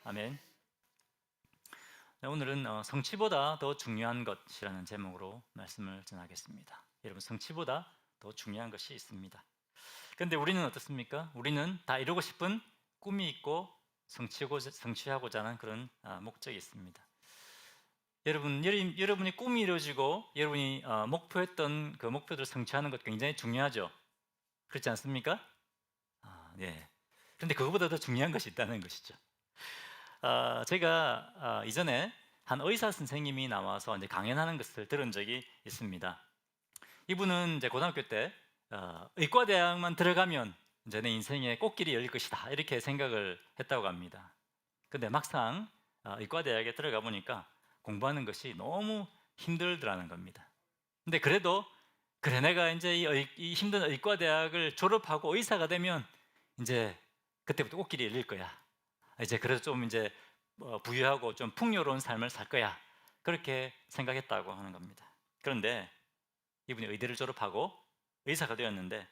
아멘. 네, 오늘은 성취보다 더 중요한 것이라는 제목으로 말씀을 전하겠습니다. 여러분, 성취보다 더 중요한 것이 있습니다. 그런데 우리는 어떻습니까? 우리는 다 이루고 싶은 꿈이 있고 성취하고자 하는 그런 목적이 있습니다. 여러분이 꿈이 이루어지고 여러분이 목표했던 그 목표들을 성취하는 것 굉장히 중요하죠. 그렇지 않습니까? 네. 그런데 그것보다 더 중요한 것이 있다는 것이죠. 제가 이전에 한 의사 선생님이 나와서 이제 강연하는 것을 들은 적이 있습니다. 이분은 이제 고등학교 때 의과대학만 들어가면 이제 내 인생의 꽃길이 열릴 것이다 이렇게 생각을 했다고 합니다. 근데 막상 의과대학에 들어가 보니까 공부하는 것이 너무 힘들더라는 겁니다. 근데 그래도 그래, 내가 이제 이 힘든 의과대학을 졸업하고 의사가 되면 이제 그때부터 꽃길이 열릴 거야. 이제 그래서 좀 이제 부유하고 좀 풍요로운 삶을 살 거야, 그렇게 생각했다고 하는 겁니다. 그런데 이분이 의대를 졸업하고 의사가 되었는데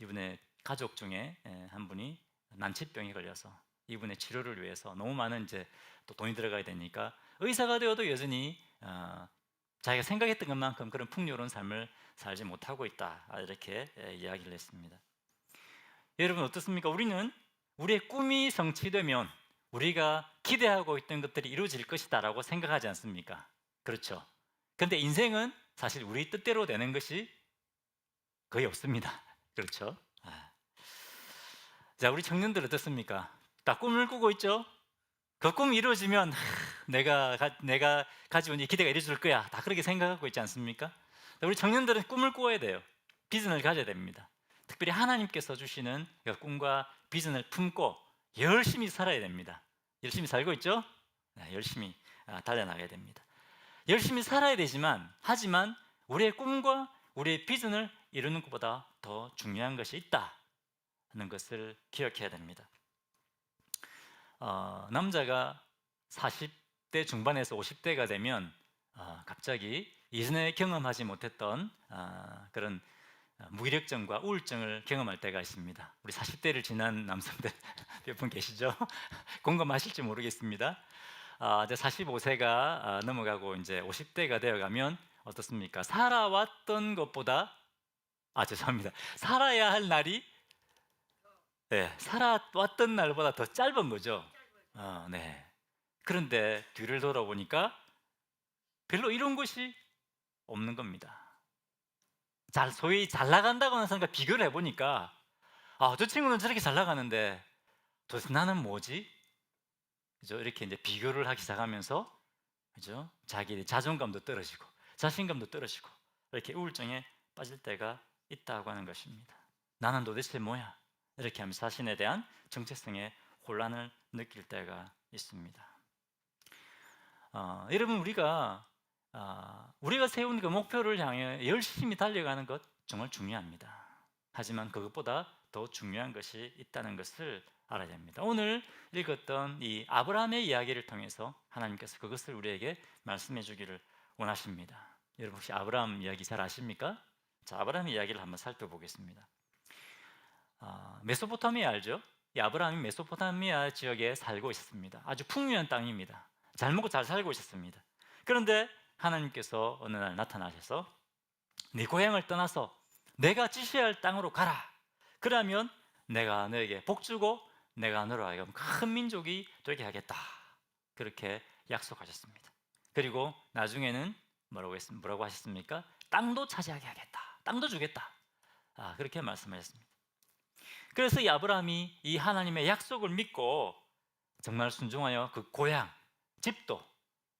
이분의 가족 중에 한 분이 난치병에 걸려서 이분의 치료를 위해서 너무 많은 이제 또 돈이 들어가야 되니까 의사가 되어도 여전히 자기가 생각했던 것만큼 그런 풍요로운 삶을 살지 못하고 있다, 이렇게 이야기를 했습니다. 여러분 어떻습니까? 우리는 우리의 꿈이 성취되면 우리가 기대하고 있던 것들이 이루어질 것이다 라고 생각하지 않습니까? 그렇죠. 근데 인생은 사실 우리 뜻대로 되는 것이 거의 없습니다. 그렇죠. 자, 우리 청년들 어떻습니까? 다 꿈을 꾸고 있죠? 그 꿈이 이루어지면 내가 가지고 있는 기대가 이루어질 거야, 다 그렇게 생각하고 있지 않습니까? 우리 청년들은 꿈을 꾸어야 돼요. 비전을 가져야 됩니다. 특별히 하나님께서 주시는 그 꿈과 비전을 품고 열심히 살아야 됩니다. 열심히 살고 있죠? 네, 열심히 달려나가야 됩니다. 열심히 살아야 되지만, 하지만 우리의 꿈과 우리의 비전을 이루는 것보다 더 중요한 것이 있다는 것을 기억해야 됩니다. 남자가 40대 중반에서 50대가 되면 갑자기 이전에 경험하지 못했던 그런 무기력증과 우울증을 경험할 때가 있습니다. 우리 40대를 지난 남성들 몇 분 계시죠? 공감하실지 모르겠습니다. 이제 45세가 넘어가고 이제 50대가 되어가면 어떻습니까? 살아왔던 것보다 죄송합니다. 살아야 할 날이 살아왔던 날보다 더 짧은 거죠. 네. 그런데 뒤를 돌아보니까 별로 이런 것이 없는 겁니다. 소위 잘 나간다고 하는 사람과 비교를 해보니까 저 친구는 저렇게 잘 나가는데 도대체 나는 뭐지? 그죠? 이렇게 이제 비교를 하기 시작하면서, 그죠? 자기의 자존감도 떨어지고 자신감도 떨어지고 이렇게 우울증에 빠질 때가 있다고 하는 것입니다. 나는 도대체 뭐야? 이렇게 하면서 자신에 대한 정체성의 혼란을 느낄 때가 있습니다. 여러분, 우리가 세운 그 목표를 향해 열심히 달려가는 것 정말 중요합니다. 하지만 그것보다 더 중요한 것이 있다는 것을 알아야 됩니다. 오늘 읽었던 이 아브라함의 이야기를 통해서 하나님께서 그것을 우리에게 말씀해 주기를 원하십니다. 여러분 혹시 아브라함 이야기 잘 아십니까? 자, 아브라함의 이야기를 한번 살펴보겠습니다. 메소포타미아 알죠? 이 아브라함이 메소포타미아 지역에 살고 있었습니다. 아주 풍요한 땅입니다. 잘 먹고 잘 살고 있었습니다. 그런데 하나님께서 어느 날 나타나셔서 네 고향을 떠나서 내가 지시할 땅으로 가라. 그러면 내가 너에게 복 주고 내가 너로 하여금 큰 민족이 되게 하겠다. 그렇게 약속하셨습니다. 그리고 나중에는 뭐라고 하셨습니까? 땅도 차지하게 하겠다. 땅도 주겠다. 그렇게 말씀하셨습니다. 그래서 이 아브라함이 이 하나님의 약속을 믿고 정말 순종하여 그 고향, 집도,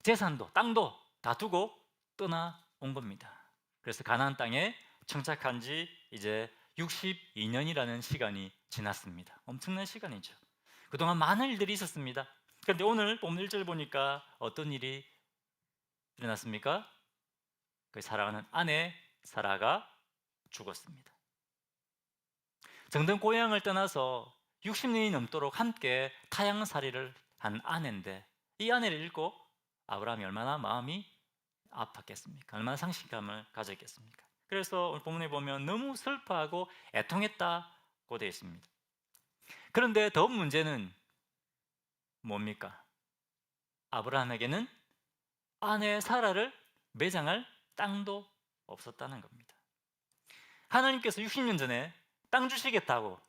재산도, 땅도 다 두고 떠나온 겁니다. 그래서 가나안 땅에 정착한 지 이제 62년이라는 시간이 지났습니다. 엄청난 시간이죠. 그동안 많은 일들이 있었습니다. 그런데 오늘 본문 1절 보니까 어떤 일이 일어났습니까? 그 사랑하는 아내 사라가 죽었습니다. 정든 고향을 떠나서 60년이 넘도록 함께 타향살이를 한 아내인데, 이 아내를 잃고 아브라함이 얼마나 마음이 아팠겠습니까? 얼마나 상실감을 가졌겠습니까? 그래서 오늘 본문에 보면 너무 슬퍼하고 애통했다고 되어 있습니다. 그런데 더 문제는 뭡니까? 아브라함에게는 아내 사라를 매장할 땅도 없었다는 겁니다. 하나님께서 60년 전에 땅 주시겠다고,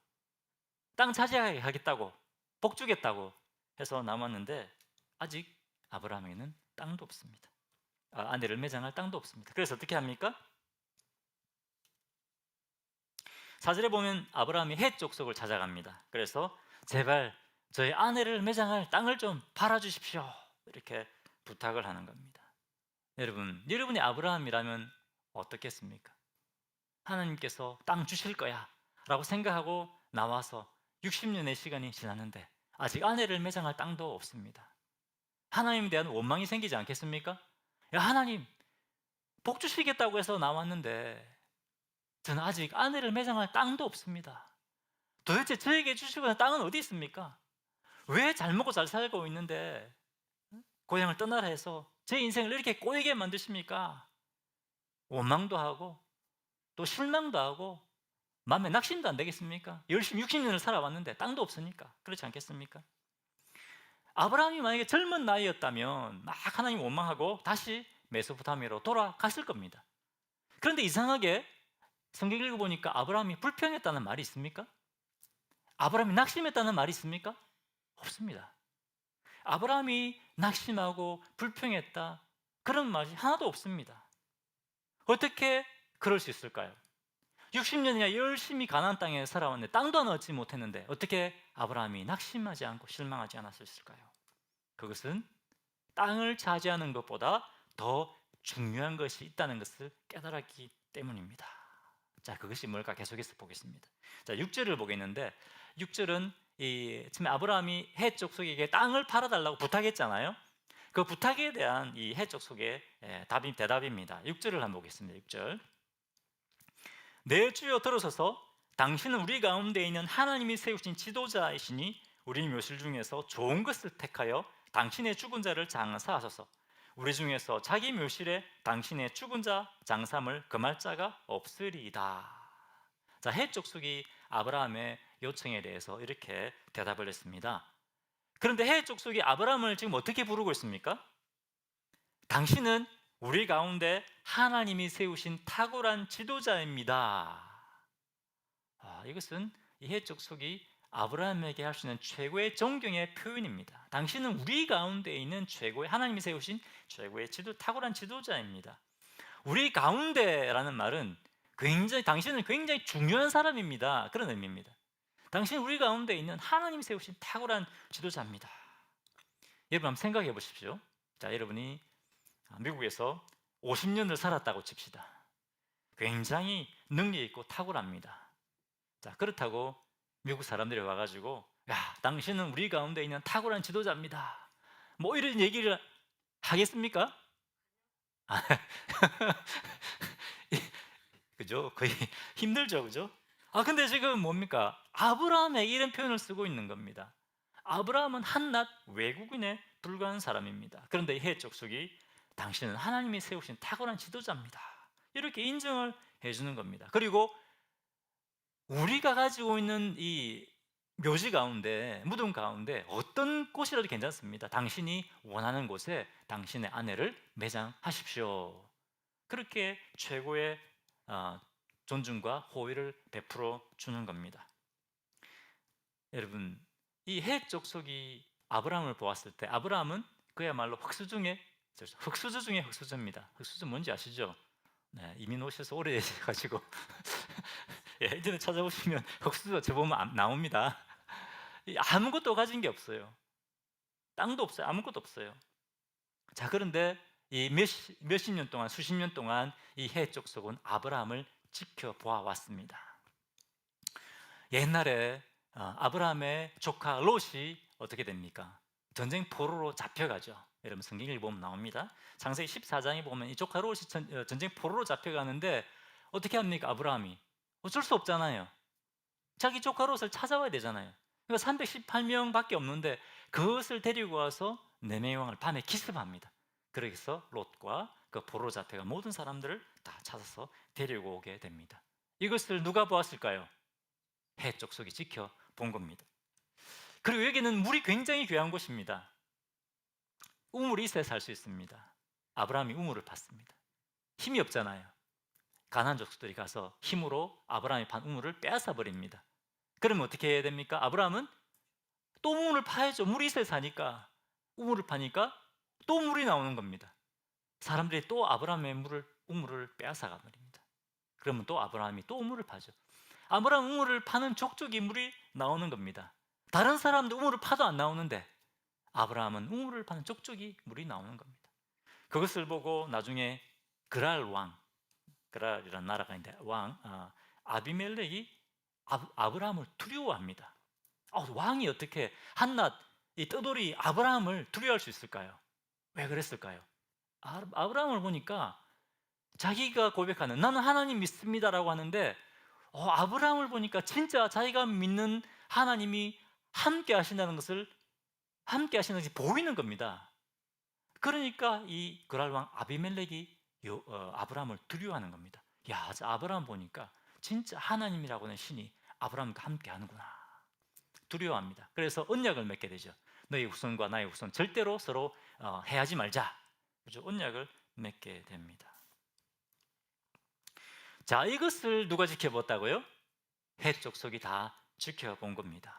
땅 차지하게 하겠다고, 복 주겠다고 해서 남았는데 아직 아브라함에게는 땅도 없습니다. 아내를 매장할 땅도 없습니다. 그래서 어떻게 합니까? 4절에 보면 아브라함이 헷 족속을 찾아갑니다. 그래서 제발 저희 아내를 매장할 땅을 좀 팔아주십시오, 이렇게 부탁을 하는 겁니다. 여러분이 아브라함이라면 어떻겠습니까? 하나님께서 땅 주실 거야 라고 생각하고 나와서 60년의 시간이 지났는데 아직 아내를 매장할 땅도 없습니다. 하나님에 대한 원망이 생기지 않겠습니까? 야, 하나님 복 주시겠다고 해서 나왔는데 저는 아직 아내를 매장할 땅도 없습니다. 도대체 저에게 주시고는 땅은 어디 있습니까? 왜 잘 먹고 잘 살고 있는데 고향을 떠나라 해서 제 인생을 이렇게 꼬이게 만드십니까? 원망도 하고 또 실망도 하고 마음에 낙심도 안 되겠습니까? 열심히 60년을 살아왔는데 땅도 없으니까. 그렇지 않겠습니까? 아브라함이 만약에 젊은 나이였다면 막 하나님 원망하고 다시 메소포타미아로 돌아갔을 겁니다. 그런데 이상하게 성경 읽어보니까 아브라함이 불평했다는 말이 있습니까? 아브라함이 낙심했다는 말이 있습니까? 없습니다. 아브라함이 낙심하고 불평했다, 그런 말이 하나도 없습니다. 어떻게 그럴 수 있을까요? 60년이나 열심히 가나안 땅에 살아왔는데 땅도 하나 얻지 못했는데 어떻게 아브라함이 낙심하지 않고 실망하지 않았을까요? 그것은 땅을 차지하는 것보다 더 중요한 것이 있다는 것을 깨달았기 때문입니다. 자, 그것이 뭘까 계속해서 보겠습니다. 자, 6절을 보겠는데 6절은 처음에 아브라함이 헷 족속에게 땅을 팔아달라고 부탁했잖아요. 그 부탁에 대한 이 헷 족속의 대답입니다. 6절을 한번 보겠습니다. 6절. 내 주여 들으소서, 당신은 우리 가운데 있는 하나님이 세우신 지도자이시니 우리 묘실 중에서 좋은 것을 택하여 당신의 죽은 자를 장사하소서. 우리 중에서 자기 묘실에 당신의 죽은 자 장삼을 금할 자가 없으리이다. 자, 헷 족속이 아브라함의 요청에 대해서 이렇게 대답을 했습니다. 그런데 헷 족속이 아브라함을 지금 어떻게 부르고 있습니까? 당신은 우리 가운데 하나님이 세우신 탁월한 지도자입니다. 이것은 이 헷 족속이 아브라함에게 할 수 있는 최고의 존경의 표현입니다. 당신은 우리 가운데 있는 최고의, 하나님이 세우신 최고의 탁월한 지도자입니다. 우리 가운데라는 말은 당신은 굉장히 중요한 사람입니다, 그런 의미입니다. 당신은 우리 가운데 있는 하나님이 세우신 탁월한 지도자입니다. 여러분 한번 생각해 보십시오. 자, 여러분이 미국에서 50년을 살았다고 칩시다. 굉장히 능력 있고 탁월합니다. 자, 그렇다고 미국 사람들이 와가지고 야, 당신은 우리 가운데 있는 탁월한 지도자입니다, 뭐 이런 얘기를 하겠습니까? 그죠? 거의 힘들죠, 그죠? 근데 지금 뭡니까? 아브라함에게 이런 표현을 쓰고 있는 겁니다. 아브라함은 한낱 외국인에 불과한 사람입니다. 그런데 이 헷 족속이 당신은 하나님이 세우신 탁월한 지도자입니다, 이렇게 인정을 해주는 겁니다. 그리고 우리가 가지고 있는 이 묘지 가운데, 무덤 가운데 어떤 곳이라도 괜찮습니다. 당신이 원하는 곳에 당신의 아내를 매장하십시오. 그렇게 최고의 존중과 호의를 베풀어 주는 겁니다. 여러분, 이 헷 족속이 아브라함을 보았을 때 아브라함은 그야말로 흑수 중에 흑수저입니다. 흑수저 뭔지 아시죠? 네, 이민 오셔서 오래되셔가지고 예, 인터넷 찾아보시면 흑수저 저보면 나옵니다. 아무것도 가진 게 없어요. 땅도 없어요. 아무것도 없어요. 자, 그런데 이 몇십 년 동안, 수십 년 동안 이 헷 족속은 아브라함을 지켜보아 왔습니다. 옛날에 아브라함의 조카 롯이 어떻게 됩니까? 전쟁 포로로 잡혀가죠. 여러분 성경을 보면 나옵니다. 창세기 14장에 보면 이 조카 롯이 전쟁 포로로 잡혀가는데 어떻게 합니까? 아브라함이 어쩔 수 없잖아요. 자기 조카 롯을 찾아와야 되잖아요. 그러니까 318명밖에 없는데 그것을 데리고 와서 네메 왕을 밤에 기습합니다. 그래서 롯과 그 포로로 잡혀간 모든 사람들을 다 찾아서 데리고 오게 됩니다. 이것을 누가 보았을까요? 헷 족속이 지켜본 겁니다. 그리고 여기는 물이 굉장히 귀한 곳입니다. 우물이 있어야 살 수 있습니다. 아브라함이 우물을 팠습니다. 힘이 없잖아요. 가나안 족속들이 가서 힘으로 아브라함이 판 우물을 빼앗아 버립니다. 그러면 어떻게 해야 됩니까? 아브라함은 또 우물을 파야죠. 물이 있어야 사니까. 우물을 파니까 또 물이 나오는 겁니다. 사람들이 또 아브라함의 우물을 빼앗아 가버립니다. 그러면 또 아브라함이 또 우물을 파죠. 아브라함 우물을 파는 족족이 물이 나오는 겁니다. 다른 사람도 우물을 파도 안 나오는데 아브라함은 우물을 파는 족족이 물이 나오는 겁니다. 그것을 보고 나중에 그랄 왕, 그랄이라는 나라가 있는데 아비멜렉이 아브라함을 두려워합니다. 왕이 어떻게 한낱 이 떠돌이 아브라함을 두려워할 수 있을까요? 왜 그랬을까요? 아브라함을 보니까 자기가 고백하는 나는 하나님 믿습니다라고 하는데 아브라함을 보니까 진짜 자기가 믿는 하나님이 함께 하신다는 것이 보이는 겁니다. 그러니까 이 그랄 왕 아비멜렉이 아브라함을 두려워하는 겁니다. 야, 아브라함 보니까 진짜 하나님이라고 하는 신이 아브라함과 함께 하는구나. 두려워합니다. 그래서 언약을 맺게 되죠. 너희 후손과 나의 후손 절대로 서로 해하지 말자. 그죠? 언약을 맺게 됩니다. 자, 이것을 누가 지켜봤다고요? 헷 족속이 다 지켜본 겁니다.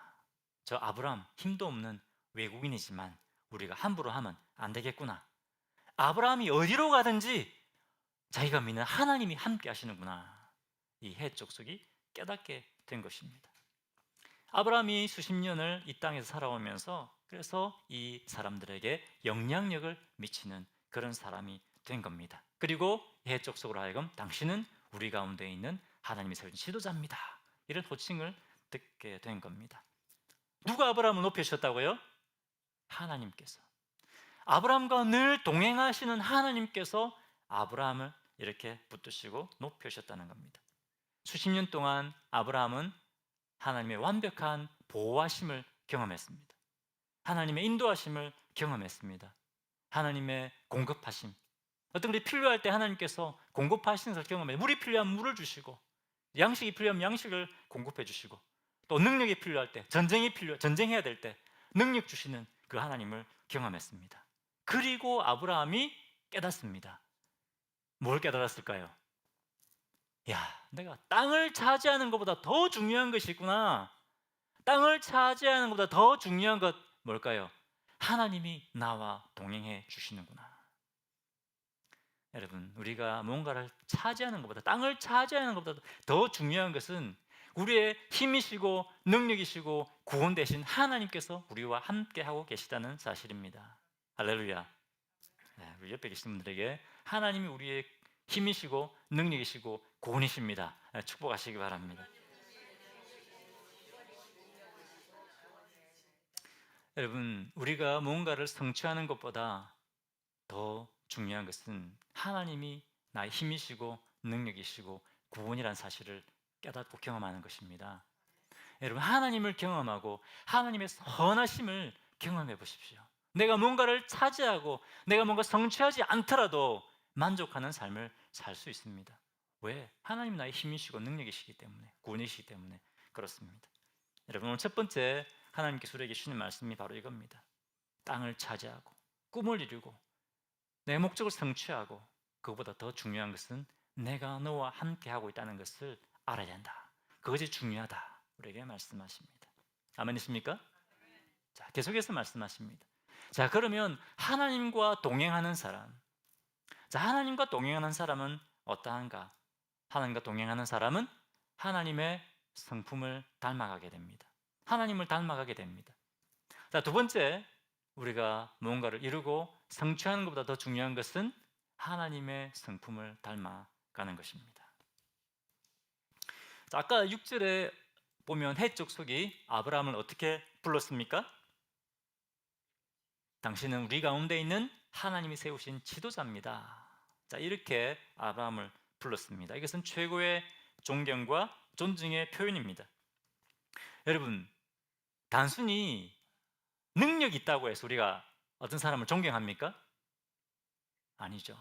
저 아브라함 힘도 없는 외국인이지만 우리가 함부로 하면 안 되겠구나. 아브라함이 어디로 가든지 자기가 믿는 하나님이 함께 하시는구나. 이 헷 족속이 깨닫게 된 것입니다. 아브라함이 수십 년을 이 땅에서 살아오면서 그래서 이 사람들에게 영향력을 미치는 그런 사람이 된 겁니다. 그리고 헷 족속으로 하여금 당신은 우리 가운데 있는 하나님이 세우신 지도자입니다. 이런 호칭을 듣게 된 겁니다. 누가 아브라함을 높여주셨다고요? 하나님께서. 아브라함과 늘 동행하시는 하나님께서 아브라함을 이렇게 붙드시고 높여주셨다는 겁니다. 수십 년 동안 아브라함은 하나님의 완벽한 보호하심을 경험했습니다. 하나님의 인도하심을 경험했습니다. 하나님의 공급하심, 어떤 것이 필요할 때 하나님께서 공급하시는 것을 경험해 물이 필요하면 물을 주시고 양식이 필요하면 양식을 공급해 주시고 또 능력이 필요할 때 전쟁해야 될 때 능력 주시는 그 하나님을 경험했습니다. 그리고 아브라함이 깨닫습니다. 뭘 깨달았을까요? 야, 내가 땅을 차지하는 것보다 더 중요한 것이 있구나. 땅을 차지하는 것보다 더 중요한 것 뭘까요? 하나님이 나와 동행해 주시는구나. 여러분, 우리가 뭔가를 차지하는 것보다 땅을 차지하는 것보다 더 중요한 것은 우리의 힘이시고 능력이시고 구원 되신 하나님께서 우리와 함께 하고 계시다는 사실입니다. 할렐루야. 네, 우리 옆에 계신 분들에게 하나님이 우리의 힘이시고 능력이시고 구원이십니다. 축복하시기 바랍니다. 여러분, 우리가 뭔가를 성취하는 것보다 더 중요한 것은 하나님이 나의 힘이시고 능력이시고 구원이라는 사실을 깨닫고 경험하는 것입니다. 여러분, 하나님을 경험하고 하나님의 선하심을 경험해 보십시오. 내가 뭔가를 차지하고 내가 뭔가 성취하지 않더라도 만족하는 삶을 살 수 있습니다. 왜? 하나님 나의 힘이시고 능력이시기 때문에, 구원이시기 때문에 그렇습니다. 여러분, 오늘 첫 번째 하나님께서 우리에게 주시는 말씀이 바로 이겁니다. 땅을 차지하고 꿈을 이루고 내 목적을 성취하고 그것보다 더 중요한 것은 내가 너와 함께하고 있다는 것을 알아야 한다. 그것이 중요하다. 우리에게 말씀하십니다. 아멘이십니까? 자, 계속해서 말씀하십니다. 자, 그러면 하나님과 동행하는 사람. 자, 하나님과 동행하는 사람은 어떠한가? 하나님과 동행하는 사람은 하나님의 성품을 닮아가게 됩니다. 하나님을 닮아가게 됩니다. 자, 두 번째, 우리가 무언가를 이루고 성취하는 것보다 더 중요한 것은 하나님의 성품을 닮아가는 것입니다. 자, 아까 6절에 보면 헷 족속이 아브라함을 어떻게 불렀습니까? 당신은 우리 가운데 있는 하나님이 세우신 지도자입니다. 자, 이렇게 아브라함을 불렀습니다. 이것은 최고의 존경과 존중의 표현입니다. 여러분, 단순히 능력이 있다고 해서 우리가 어떤 사람을 존경합니까? 아니죠.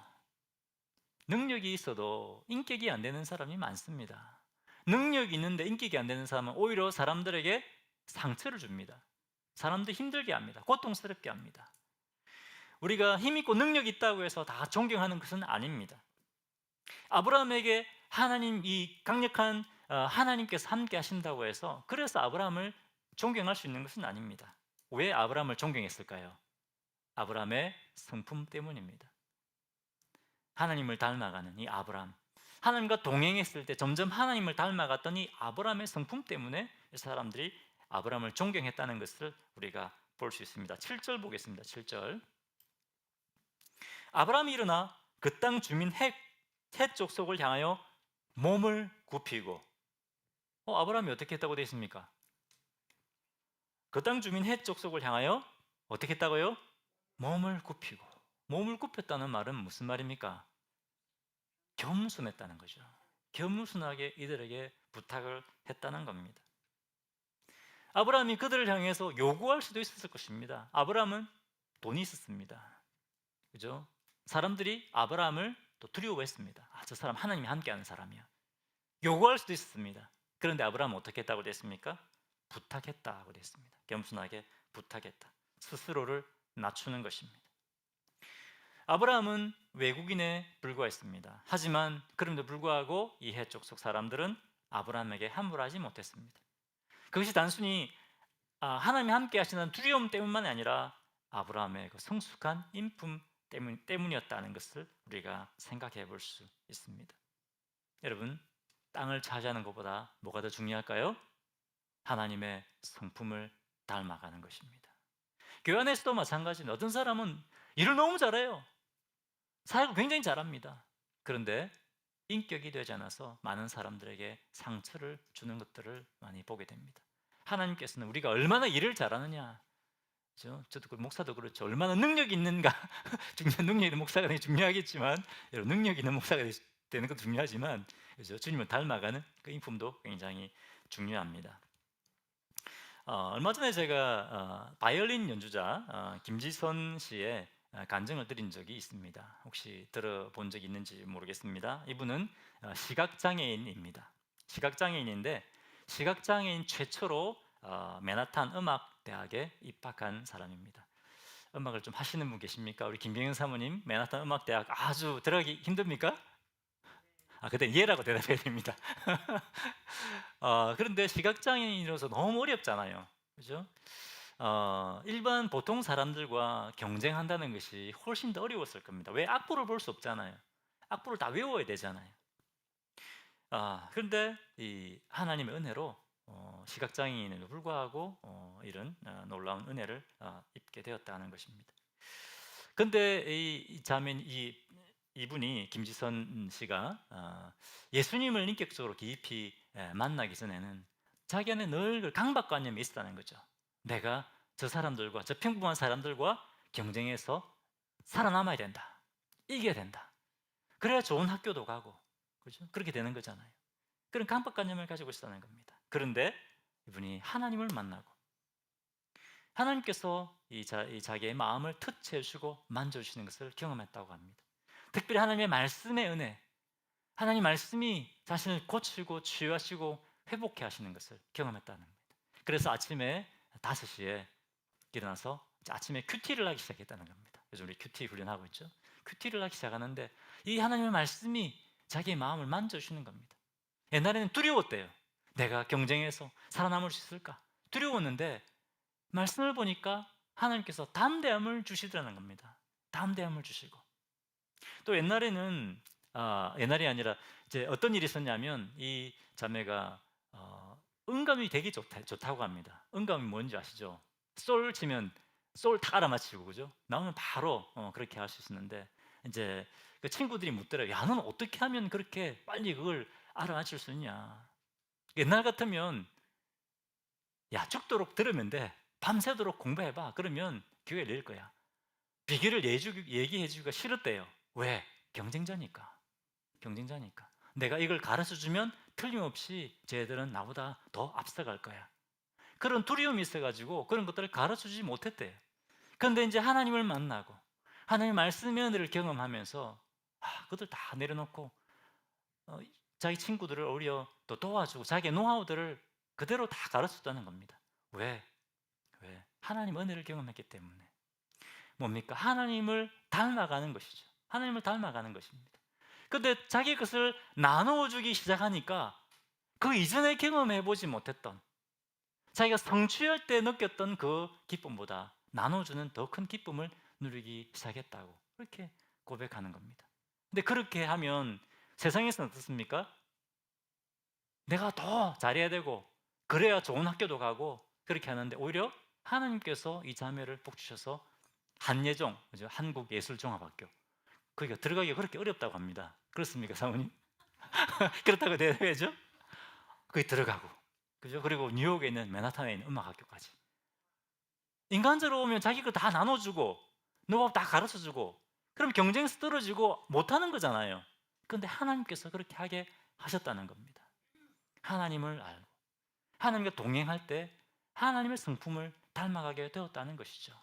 능력이 있어도 인격이 안 되는 사람이 많습니다. 능력이 있는데 인격이 안 되는 사람은 오히려 사람들에게 상처를 줍니다. 사람들 힘들게 합니다. 고통스럽게 합니다. 우리가 힘 있고 능력 있다고 해서 다 존경하는 것은 아닙니다. 아브라함에게 하나님 이 강력한 하나님께서 함께 하신다고 해서 그래서 아브라함을 존경할 수 있는 것은 아닙니다. 왜 아브라함을 존경했을까요? 아브라함의 성품 때문입니다. 하나님을 닮아가는 이 아브라함, 하나님과 동행했을 때 점점 하나님을 닮아갔던 이 아브라함의 성품 때문에 사람들이 아브라함을 존경했다는 것을 우리가 볼 수 있습니다. 7절 보겠습니다. 7절. 아브라함이 일어나 그 땅 주민 헷 족속을 향하여 몸을 굽히고, 아브라함이 어떻게 했다고 되어 있습니까? 그 땅 주민 헷 족속을 향하여 어떻게 했다고요? 몸을 굽히고. 몸을 굽혔다는 말은 무슨 말입니까? 겸손했다는 거죠. 겸손하게 이들에게 부탁을 했다는 겁니다. 아브라함이 그들을 향해서 요구할 수도 있었을 것입니다. 아브라함은 돈이 있었습니다. 그죠? 사람들이 아브라함을 또 두려워했습니다. 저 사람 하나님이 함께하는 사람이야. 요구할 수도 있었습니다. 그런데 아브라함은 어떻게 했다고 됐습니까? 부탁했다고 됐습니다. 겸손하게 부탁했다. 스스로를 낮추는 것입니다. 아브라함은 외국인에 불과했습니다. 하지만 그럼에도 불구하고 이 헷 족속 사람들은 아브라함에게 함부로 하지 못했습니다. 그것이 단순히 하나님이 함께 하시는 두려움 때문만이 아니라 아브라함의 그 성숙한 인품 때문이었다는 것을 우리가 생각해 볼 수 있습니다. 여러분, 땅을 차지하는 것보다 뭐가 더 중요할까요? 하나님의 성품을 닮아가는 것입니다. 교회 안에서도 마찬가지입니다. 어떤 사람은 일을 너무 잘해요. 사역을 굉장히 잘합니다. 그런데 인격이 되지 않아서 많은 사람들에게 상처를 주는 것들을 많이 보게 됩니다. 하나님께서는 우리가 얼마나 일을 잘하느냐, 그렇죠? 저도 그 목사도 그렇죠. 얼마나 능력이 있는가 능력 있는 목사가 되게 중요하겠지만, 여러분, 능력 있는 목사가 되는 것도 중요하지만, 그렇죠? 주님을 닮아가는 그 인품도 굉장히 중요합니다. 얼마 전에 제가 바이올린 연주자 김지선 씨의 간증을 드린 적이 있습니다. 혹시 들어본 적이 있는지 모르겠습니다. 이분은 시각장애인입니다. 시각장애인인데 시각장애인 최초로 맨하탄 음악대학에 입학한 사람입니다. 음악을 좀 하시는 분 계십니까? 우리 김경현 사모님, 맨하탄 음악대학 아주 들어가기 힘듭니까? 그때 예라고 대답해야 됩니다. 그런데 시각장애인으로서 너무 어렵잖아요. 그죠? 일반 보통 사람들과 경쟁한다는 것이 훨씬 더 어려웠을 겁니다. 왜? 악보를 볼 수 없잖아요. 악보를 다 외워야 되잖아요. 그런데 이 하나님의 은혜로 시각장애인에도 불구하고 이런 놀라운 은혜를 입게 되었다는 것입니다. 그런데 이 자매인 이분이 김지선 씨가 예수님을 인격적으로 깊이 만나기 전에는 자기 안에 늘 강박관념이 있었다는 거죠. 내가 저 사람들과, 저 평범한 사람들과 경쟁해서 살아남아야 된다, 이겨야 된다, 그래야 좋은 학교도 가고, 그렇죠? 그렇게 되는 거잖아요. 그런 강박관념을 가지고 있었다는 겁니다. 그런데 이분이 하나님을 만나고 하나님께서 자기의 마음을 터치해주고 만져주시는 것을 경험했다고 합니다. 특별히 하나님의 말씀의 은혜, 하나님 말씀이 자신을 고치고 치유하시고 회복해 하시는 것을 경험했다는 겁니다. 그래서 아침에 5시에 일어나서 아침에 큐티를 하기 시작했다는 겁니다. 요즘 우리 큐티 훈련하고 있죠. 큐티를 하기 시작하는데 이 하나님의 말씀이 자기의 마음을 만져주시는 겁니다. 옛날에는 두려웠대요. 내가 경쟁해서 살아남을 수 있을까? 두려웠는데 말씀을 보니까 하나님께서 담대함을 주시더라는 겁니다. 담대함을 주시고, 또 옛날에는 옛날이 아니라 이제 어떤 일이 있었냐면 이 자매가 음감이 되게 좋다고 합니다. 음감이 뭔지 아시죠? 솔 치면 솔 다 알아맞히고, 그죠? 나오면 바로 그렇게 할 수 있었는데, 이제 그 친구들이 묻더라고요. 야, 너는 어떻게 하면 그렇게 빨리 그걸 알아맞힐 수 있냐? 옛날 같으면 야, 죽도록 들으면 돼, 밤새도록 공부해봐, 그러면 교회에 낼 거야. 비결을 얘기해주기가 싫었대요. 왜? 경쟁자니까. 경쟁자니까. 내가 이걸 가르쳐주면 틀림없이 쟤들은 나보다 더 앞서갈 거야. 그런 두려움이 있어가지고 그런 것들을 가르쳐주지 못했대요. 그런데 이제 하나님을 만나고 하나님의 말씀의 은혜를 경험하면서 그들 다 내려놓고 자기 친구들을 오히려 또 도와주고 자기의 노하우들을 그대로 다 가르쳤다는 겁니다. 왜? 하나님 은혜를 경험했기 때문에 뭡니까? 하나님을 닮아가는 것이죠. 하나님을 닮아가는 것입니다. 근데 자기 것을 나누어주기 시작하니까 그 이전에 경험해보지 못했던, 자기가 성취할 때 느꼈던 그 기쁨보다 나눠주는 더 큰 기쁨을 누리기 시작했다고 그렇게 고백하는 겁니다. 근데 그렇게 하면 세상에서는 어떻습니까? 내가 더 잘해야 되고 그래야 좋은 학교도 가고 그렇게 하는데, 오히려 하나님께서 이 자매를 복 주셔서 한예종, 그죠? 한국예술종합학교, 거기가 들어가기가 그렇게 어렵다고 합니다. 그렇습니까, 사모님? 그렇다고 대답해야죠. 거기 들어가고, 그죠? 그리고 뉴욕에 있는 맨하탄에 있는 음악학교까지. 인간적으로 보면 자기 거 다 나눠주고 노업 다 가르쳐주고 그럼 경쟁에서 떨어지고 못하는 거잖아요. 그런데 하나님께서 그렇게 하게 하셨다는 겁니다. 하나님을 알고 하나님과 동행할 때 하나님의 성품을 닮아가게 되었다는 것이죠.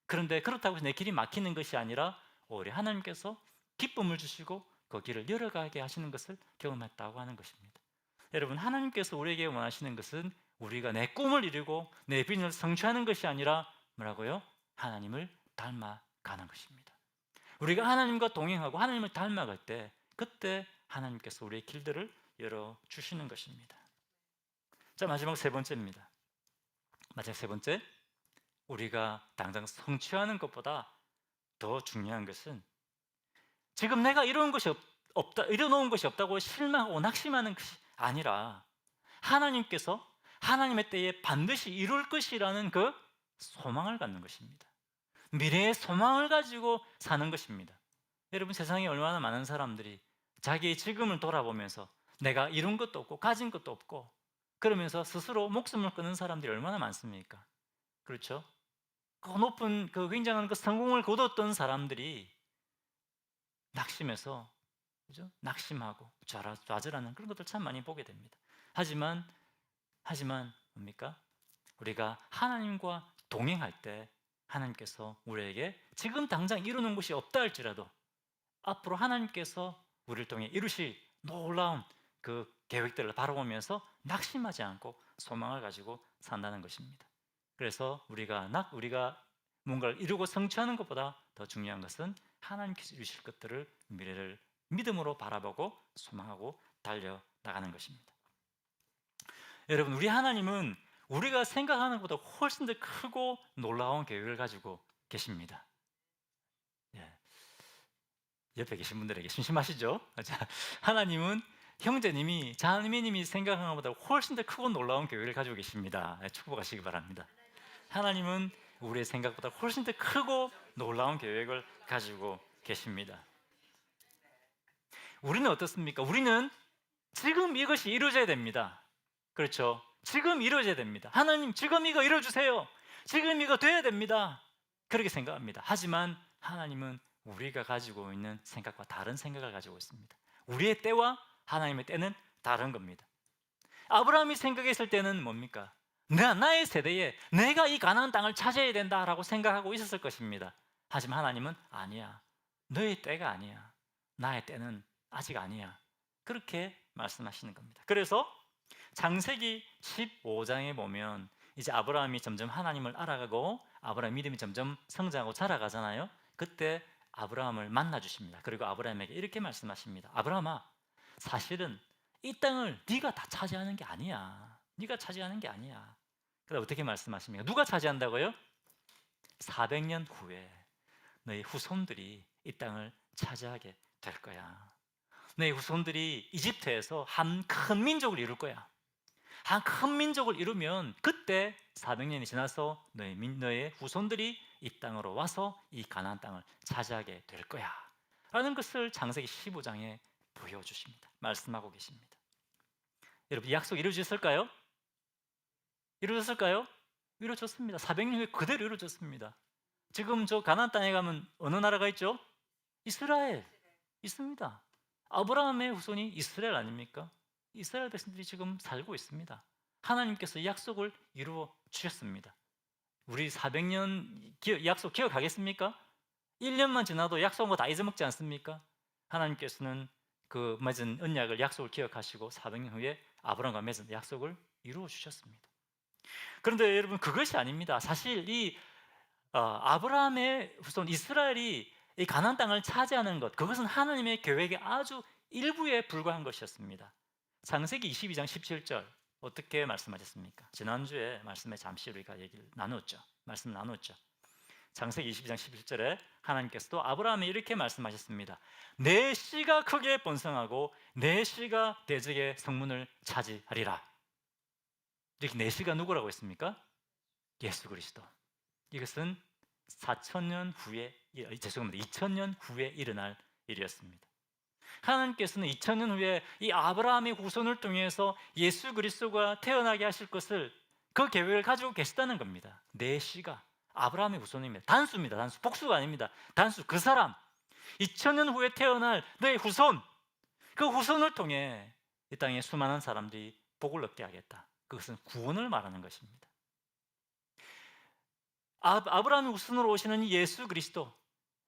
그런데 그렇다고 해서 내 길이 막히는 것이 아니라 오히려 하나님께서 기쁨을 주시고 그 길을 열어가게 하시는 것을 경험했다고 하는 것입니다. 여러분, 하나님께서 우리에게 원하시는 것은 우리가 내 꿈을 이루고 내 비전을 성취하는 것이 아니라 뭐라고요? 하나님을 닮아가는 것입니다. 우리가 하나님과 동행하고 하나님을 닮아갈 때 그때 하나님께서 우리의 길들을 열어주시는 것입니다. 자, 마지막 세 번째입니다. 마지막 세 번째, 우리가 당장 성취하는 것보다 더 중요한 것은 지금 내가 이루는 것이 없다, 이뤄놓은 것이 없다고 실망하고 낙심하는 것이 아니라 하나님께서 하나님의 때에 반드시 이룰 것이라는 그 소망을 갖는 것입니다. 미래의 소망을 가지고 사는 것입니다. 여러분, 세상에 얼마나 많은 사람들이 자기의 지금을 돌아보면서 내가 이룬 것도 없고 가진 것도 없고 그러면서 스스로 목숨을 끊는 사람들이 얼마나 많습니까? 그렇죠? 그 높은 그 굉장한 그 성공을 거뒀던 사람들이 낙심해서, 그죠? 낙심하고 좌절하는 그런 것들 참 많이 보게 됩니다. 하지만 뭡니까? 우리가 하나님과 동행할 때 하나님께서 우리에게 지금 당장 이루는 것이 없다 할지라도 앞으로 하나님께서 우리를 통해 이루실 놀라운 그 계획들을 바라보면서 낙심하지 않고 소망을 가지고 산다는 것입니다. 그래서 우리가 뭔가를 이루고 성취하는 것보다 더 중요한 것은 하나님께서 이루실 것들을, 미래를 믿음으로 바라보고 소망하고 달려나가는 것입니다. 여러분, 우리 하나님은 우리가 생각하는 것보다 훨씬 더 크고 놀라운 계획을 가지고 계십니다. 예. 옆에 계신 분들에게 심심하시죠? 자, 하나님은 형제님이, 자매님이 생각하는 것보다 훨씬 더 크고 놀라운 계획을 가지고 계십니다. 축복하시기 바랍니다. 하나님은 우리의 생각보다 훨씬 더 크고 놀라운 계획을 가지고 계십니다. 우리는 어떻습니까? 우리는 지금 이것이 이루어져야 됩니다. 그렇죠? 지금 이루어져야 됩니다. 하나님, 지금 이거 이루어주세요. 지금 이거 돼야 됩니다. 그렇게 생각합니다. 하지만 하나님은 우리가 가지고 있는 생각과 다른 생각을 가지고 있습니다. 우리의 때와 하나님의 때는 다른 겁니다. 아브라함이 생각했을 때는 뭡니까? 나의 세대에 내가 이 가나안 땅을 차지해야 된다라고 생각하고 있었을 것입니다. 하지만 하나님은 아니야. 너의 때가 아니야. 나의 때는 아직 아니야. 그렇게 말씀하시는 겁니다. 그래서 창세기 15장에 보면 이제 아브라함이 점점 하나님을 알아가고 아브라함 믿음이 점점 성장하고 자라가잖아요. 그때 아브라함을 만나 주십니다. 그리고 아브라함에게 이렇게 말씀하십니다. 아브라함아, 사실은 이 땅을 네가 다 차지하는 게 아니야. 네가 차지하는 게 아니야. 그다음 어떻게 말씀하십니까? 누가 차지한다고요? 400년 후에 너희 후손들이 이 땅을 차지하게 될 거야. 너희 후손들이 이집트에서 한 큰 민족을 이룰 거야. 한 큰 민족을 이루면 그때 400년이 지나서 너의 후손들이 이 땅으로 와서 이 가나안 땅을 차지하게 될 거야 라는 것을 창세기 15장에 보여주십니다. 말씀하고 계십니다. 여러분, 이 약속 이루어졌을까요? 이루어졌을까요? 이루어졌습니다. 400년 후에 그대로 이루어졌습니다. 지금 저 가나안 땅에 가면 어느 나라가 있죠? 이스라엘 있습니다. 아브라함의 후손이 이스라엘 아닙니까? 이스라엘 백성들이 지금 살고 있습니다. 하나님께서 약속을 이루어 주셨습니다. 우리 400년 약속 기억하겠습니까? 1년만 지나도 약속한 거 다 잊어먹지 않습니까? 하나님께서는 그 맺은 언약을, 약속을 기억하시고 400년 후에 아브라함과 맺은 약속을 이루어 주셨습니다. 그런데 여러분 그것이 아닙니다. 사실 이 아브라함의 후손 이스라엘이 이 가나안 땅을 차지하는 것, 그것은 하나님의 계획의 아주 일부에 불과한 것이었습니다. 창세기 22장 17절 어떻게 말씀하셨습니까? 지난주에 말씀에 잠시 우리가 얘기를 나눴죠. 말씀 나눴죠. 창세기 22장 11절에 하나님께서도 아브라함이 이렇게 말씀하셨습니다. 내 씨가 크게 번성하고 내 씨가 대적의 성문을 차지하리라. 이렇게 내 씨가 누구라고 했습니까? 예수 그리스도. 이것은 4,000년 후에, 죄송합니다. 2,000년 후에 일어날 일이었습니다. 하나님께서는 2,000년 후에 이 아브라함의 후손을 통해서 예수 그리스도가 태어나게 하실 것을 그 계획을 가지고 계시다는 겁니다. 내 씨가 아브라함의 후손입니다. 단수입니다. 단수. 복수가 아닙니다. 단수. 그 사람. 2,000년 후에 태어날 너의 후손. 그 후손을 통해 이 땅에 수많은 사람들이 복을 얻게 하겠다. 그것은 구원을 말하는 것입니다. 아브라함의 후손으로 오시는 예수 그리스도,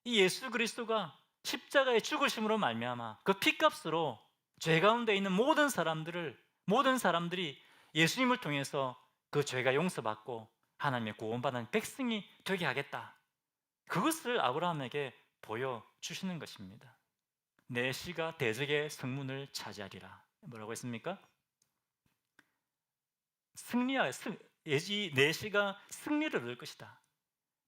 이 예수 그리스도가 십자가의 죽으심으로 말미암아 그 피값으로 죄 가운데 있는 모든 사람들이 예수님을 통해서 그 죄가 용서받고 하나님의 구원받은 백성이 되게 하겠다. 그것을 아브라함에게 보여주시는 것입니다. 내 씨가 대적의 성문을 차지하리라. 뭐라고 했습니까? 내 씨가 승리를 얻을 것이다.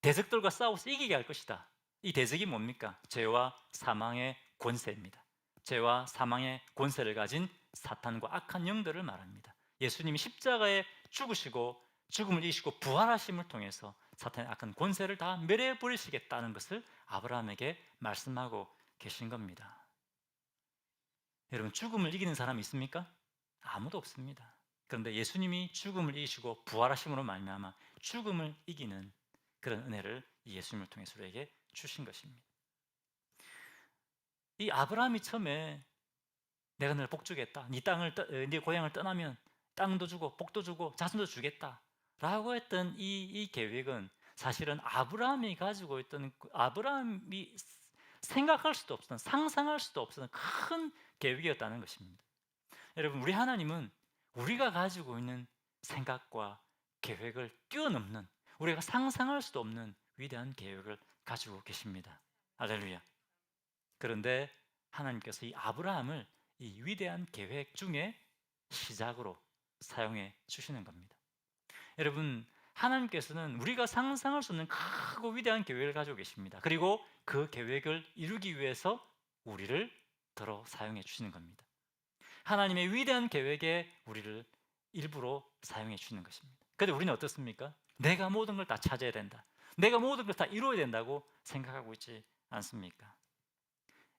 대적들과 싸워서 이기게 할 것이다. 이 대적이 뭡니까? 죄와 사망의 권세입니다. 죄와 사망의 권세를 가진 사탄과 악한 영들을 말합니다. 예수님이 십자가에 죽으시고 죽음을 이기시고 부활하심을 통해서 사탄의 악한 권세를 다 멸해버리시겠다는 것을 아브라함에게 말씀하고 계신 겁니다. 여러분, 죽음을 이기는 사람이 있습니까? 아무도 없습니다. 그런데 예수님이 죽음을 이기시고 부활하심으로 말미암아 죽음을 이기는 그런 은혜를 예수님을 통해서 우리에게 주신 것입니다. 이 아브라함이 처음에 내가 너를 복주겠다, 네 고향을 떠나면 땅도 주고 복도 주고 자손도 주겠다 라고 했던 이 계획은 사실은 아브라함이 가지고 있던, 아브라함이 생각할 수도 없었던, 상상할 수도 없었던 큰 계획이었다는 것입니다. 여러분, 우리 하나님은 우리가 가지고 있는 생각과 계획을 뛰어넘는, 우리가 상상할 수도 없는 위대한 계획을 가지고 계십니다. 할렐루야. 그런데 하나님께서 이 아브라함을 이 위대한 계획 중에 시작으로 사용해 주시는 겁니다. 여러분, 하나님께서는 우리가 상상할 수 없는 크고 위대한 계획을 가지고 계십니다. 그리고 그 계획을 이루기 위해서 우리를 들어 사용해 주시는 겁니다. 하나님의 위대한 계획에 우리를 일부러 사용해 주시는 것입니다. 그런데 우리는 어떻습니까? 내가 모든 걸 다 차지해야 된다, 내가 모든 걸 다 이루어야 된다고 생각하고 있지 않습니까?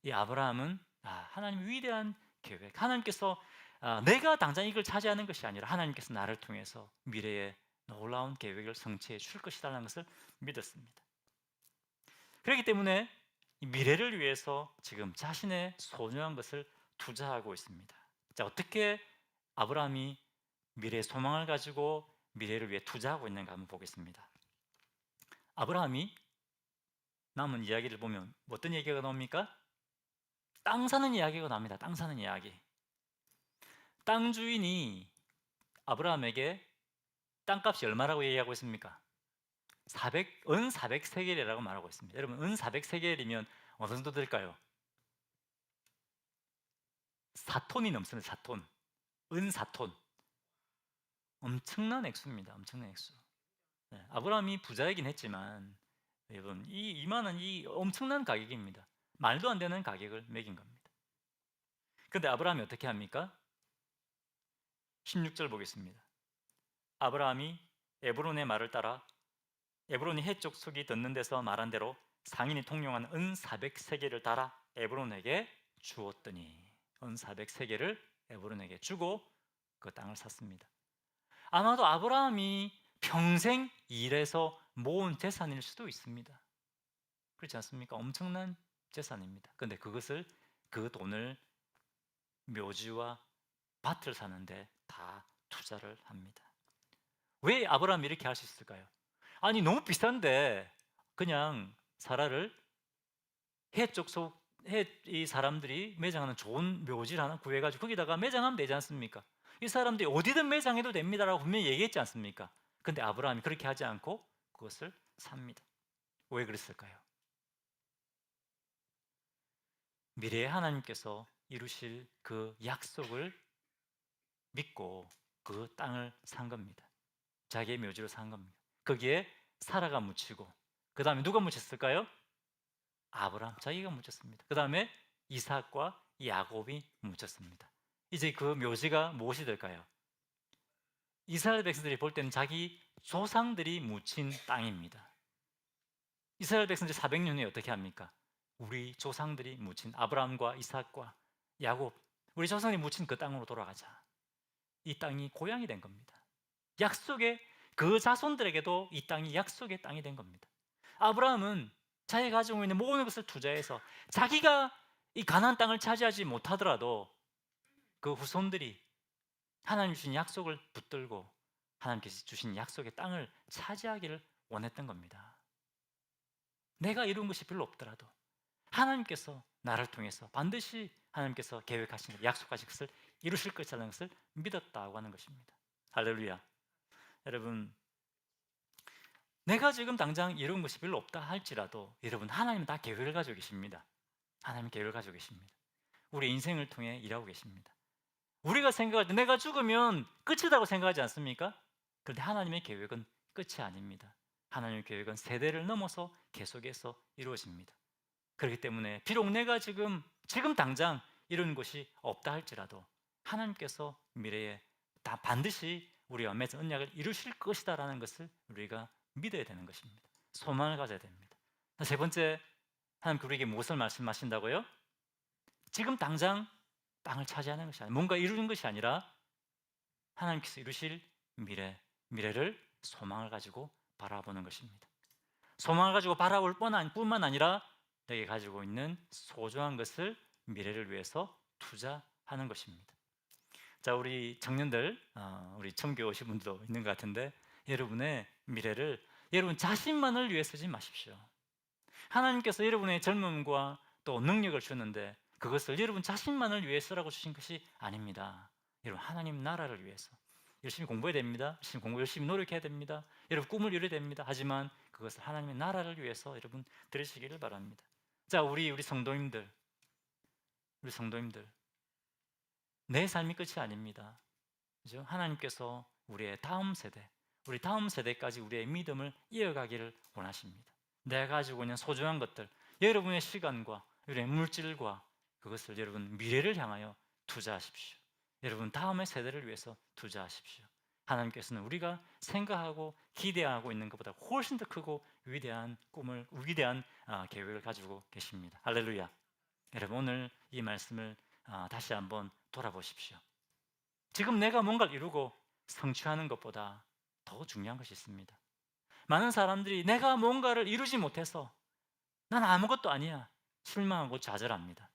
이 아브라함은 하나님의 위대한 계획, 하나님께서 내가 당장 이걸 차지하는 것이 아니라 하나님께서 나를 통해서 미래에 놀라운 계획을 성취해 줄 것이라는 것을 믿었습니다. 그렇기 때문에 이 미래를 위해서 지금 자신의 소중한 것을 투자하고 있습니다. 자, 어떻게 아브라함이 미래의 소망을 가지고 미래를 위해 투자하고 있는가 한번 보겠습니다. 아브라함이 남은 이야기를 보면 어떤 얘기가 나옵니까? 땅 사는 이야기가 나옵니다. 땅 사는 이야기. 땅 주인이 아브라함에게 땅값이 얼마라고 얘기하고 있습니까? 은 400세겔이라고 말하고 있습니다. 여러분, 은 400세겔이면 어느 정도 될까요? 4톤이 넘습니다. 4톤. 은 4톤. 엄청난 액수입니다. 엄청난 액수. 네, 아브라함이 부자이긴 했지만 여러분, 이만한 이 엄청난 가격입니다. 말도 안 되는 가격을 매긴 겁니다. 그런데 아브라함이 어떻게 합니까? 16절 보겠습니다. 아브라함이 에브론의 말을 따라 에브론이 해쪽 속이 듣는 데서 말한 대로 상인이 통용한 은 400세겔을 달아 에브론에게 주었더니, 은 400세겔을 에브론에게 주고 그 땅을 샀습니다. 아마도 아브라함이 평생 일해서 모은 재산일 수도 있습니다. 그렇지 않습니까? 엄청난 재산입니다. 그런데 그 돈을 묘지와 밭을 사는데 다 투자를 합니다. 왜 아브라함이 이렇게 할 수 있을까요? 아니, 너무 비싼데 그냥 사라를 이 사람들이 매장하는 좋은 묘지를 하나 구해가지고 거기다가 매장하면 되지 않습니까? 이 사람들이 어디든 매장해도 됩니다라고 분명히 얘기했지 않습니까? 근데 아브라함이 그렇게 하지 않고 그것을 삽니다. 왜 그랬을까요? 미래에 하나님께서 이루실 그 약속을 믿고 그 땅을 산 겁니다. 자기의 묘지로 산 겁니다. 거기에 사라가 묻히고, 그 다음에 누가 묻혔을까요? 아브라함, 자기가 묻혔습니다. 그 다음에 이삭과 야곱이 묻혔습니다. 이제 그 묘지가 무엇이 될까요? 이스라엘 백성들이 볼 때는 자기 조상들이 묻힌 땅입니다. 이스라엘 백성들이 400년 후에 어떻게 합니까? 우리 조상들이 묻힌, 아브라함과 이삭과 야곱, 우리 조상들이 묻힌 그 땅으로 돌아가자. 이 땅이 고향이 된 겁니다. 약속의, 그 자손들에게도 이 땅이 약속의 땅이 된 겁니다. 아브라함은 자기가 가지고 있는 모든 것을 투자해서 자기가 이 가나안 땅을 차지하지 못하더라도 그 후손들이 하나님 주신 약속을 붙들고 하나님께서 주신 약속의 땅을 차지하기를 원했던 겁니다. 내가 이룬 것이 별로 없더라도 하나님께서 나를 통해서 반드시 하나님께서 계획하신, 약속하신 것을 이루실 것이라는 것을 믿었다고 하는 것입니다. 할렐루야. 여러분, 내가 지금 당장 이룬 것이 별로 없다 할지라도 여러분, 하나님은 다 계획을 가지고 계십니다. 하나님 계획을 가지고 계십니다. 우리 인생을 통해 일하고 계십니다. 우리가 생각할 때 내가 죽으면 끝이라고 생각하지 않습니까? 그런데 하나님의 계획은 끝이 아닙니다. 하나님의 계획은 세대를 넘어서 계속해서 이루어집니다. 그렇기 때문에 비록 내가 지금 당장 이룬 것이 없다 할지라도 하나님께서 미래에 다 반드시 우리와 맺은 언약을 이루실 것이다라는 것을 우리가 믿어야 되는 것입니다. 소망을 가져야 됩니다. 세 번째, 하나님께서 우리에게 무엇을 말씀하신다고요? 지금 당장 땅을 차지하는 것이 아니라, 뭔가 이루는 것이 아니라 하나님께서 이루실 미래를 소망을 가지고 바라보는 것입니다. 소망을 가지고 바라볼 뿐만 아니라 내게 가지고 있는 소중한 것을 미래를 위해서 투자하는 것입니다. 자, 우리 청년들, 우리 청교회 오신 분도 있는 것 같은데, 여러분의 미래를 여러분 자신만을 위해 쓰지 마십시오. 하나님께서 여러분의 젊음과 또 능력을 주는데 그것을 여러분 자신만을 위해 쓰라고 주신 것이 아닙니다. 여러분, 하나님 나라를 위해서 열심히 공부해야 됩니다. 열심히 노력해야 됩니다. 여러분 꿈을 이뤄야 됩니다. 하지만 그것을 하나님의 나라를 위해서 여러분 들으시기를 바랍니다. 자, 우리 성도님들, 내 삶이 끝이 아닙니다. 그죠? 하나님께서 우리 다음 세대까지 우리의 믿음을 이어가기를 원하십니다. 내가 가지고 있는 소중한 것들, 여러분의 시간과 여러분의 물질과 그것을 여러분 미래를 향하여 투자하십시오. 여러분 다음의 세대를 위해서 투자하십시오. 하나님께서는 우리가 생각하고 기대하고 있는 것보다 훨씬 더 크고 위대한 꿈을, 위대한 계획을 가지고 계십니다. 할렐루야. 여러분, 오늘 이 말씀을 다시 한번 돌아보십시오. 지금 내가 뭔가를 이루고 성취하는 것보다 더 중요한 것이 있습니다. 많은 사람들이 내가 뭔가를 이루지 못해서 난 아무것도 아니야, 실망하고 좌절합니다.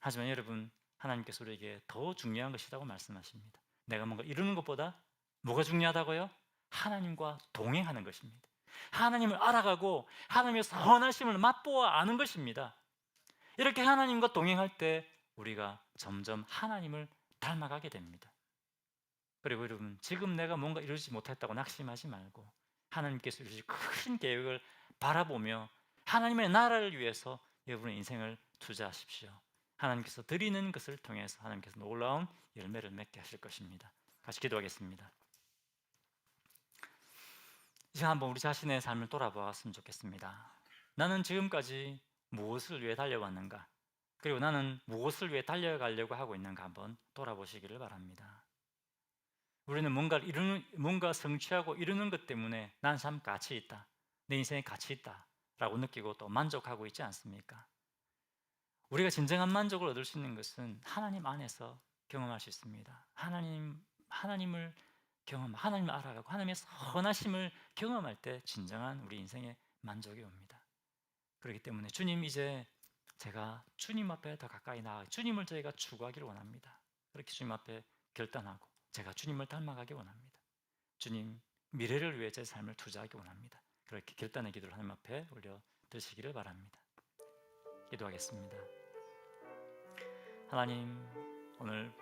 하지만 여러분, 하나님께서 우리에게 더 중요한 것이라고 말씀하십니다. 내가 뭔가 이루는 것보다 뭐가 중요하다고요? 하나님과 동행하는 것입니다. 하나님을 알아가고 하나님의 선하심을 맛보아 아는 것입니다. 이렇게 하나님과 동행할 때 우리가 점점 하나님을 닮아가게 됩니다. 그리고 여러분, 지금 내가 뭔가 이루지 못했다고 낙심하지 말고 하나님께서 이루실 큰 계획을 바라보며 하나님의 나라를 위해서 여러분의 인생을 투자하십시오. 하나님께서 드리는 것을 통해서 하나님께서 놀라운 열매를 맺게 하실 것입니다. 같이 기도하겠습니다. 이제 한번 우리 자신의 삶을 돌아보았으면 좋겠습니다. 나는 지금까지 무엇을 위해 달려왔는가? 그리고 나는 무엇을 위해 달려가려고 하고 있는가 한번 돌아보시기를 바랍니다. 우리는 뭔가 성취하고 이루는 것 때문에 난 참 가치 있다, 내 인생에 가치 있다 라고 느끼고 또 만족하고 있지 않습니까? 우리가 진정한 만족을 얻을 수 있는 것은 하나님 안에서 경험할 수 있습니다. 하나님을 알아가고 하나님의 선하심을 경험할 때 진정한 우리 인생의 만족이 옵니다. 그렇기 때문에 주님, 이제 제가 주님 앞에 더 가까이 나아 주님을 저희가 추구하기를 원합니다. 그렇게 주님 앞에 결단하고 제가 주님을 닮아가기 원합니다. 주님, 미래를 위해 제 삶을 투자하기 원합니다. 그렇게 결단의 기도를 하나님 앞에 올려 드시기를 바랍니다. 기도하겠습니다. 하나님, 오늘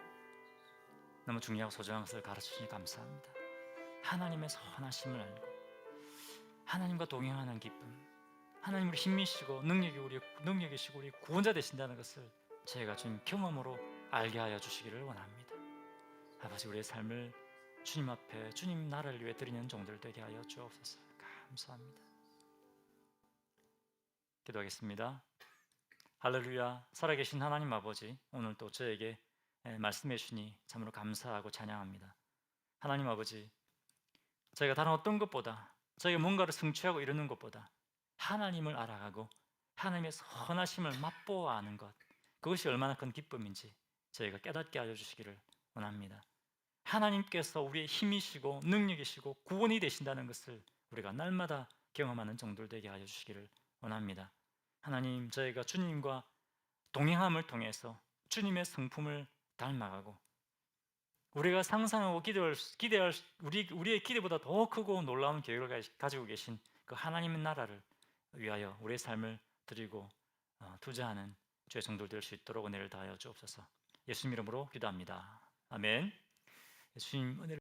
너무 중요하고 소중한 것을 가르쳐 주시니 감사합니다. 하나님의 선하심을 알고 하나님과 동행하는 기쁨, 하나님을 힘이시고 능력이시고 우리 구원자 되신다는 것을 저희가 주님 경험으로 알게 하여 주시기를 원합니다. 아버지, 우리의 삶을 주님 앞에 주님 나라를 위해 드리는 종들 되게 하여 주옵소서. 감사합니다. 기도하겠습니다. 할렐루야. 살아계신 하나님 아버지, 오늘 또 저에게 말씀해 주시니 참으로 감사하고 찬양합니다. 하나님 아버지, 저희가 다른 어떤 것보다, 저희가 뭔가를 성취하고 이루는 것보다 하나님을 알아가고 하나님의 선하심을 맛보아 아는 것, 그것이 얼마나 큰 기쁨인지 저희가 깨닫게 하여 주시기를 원합니다. 하나님께서 우리의 힘이시고 능력이시고 구원이 되신다는 것을 우리가 날마다 경험하는 종들 되게 하여 주시기를 원합니다. 하나님, 저희가 주님과 동행함을 통해서 주님의 성품을 닮아가고 우리가 상상하고 기대할 우리의 기대보다 더 크고 놀라운 계획을 가지고 계신 그 하나님의 나라를 위하여 우리의 삶을 드리고 투자하는 주의 성도들 될 수 있도록 은혜를 다하여 주옵소서. 예수님 이름으로 기도합니다. 아멘. 예수님 은혜를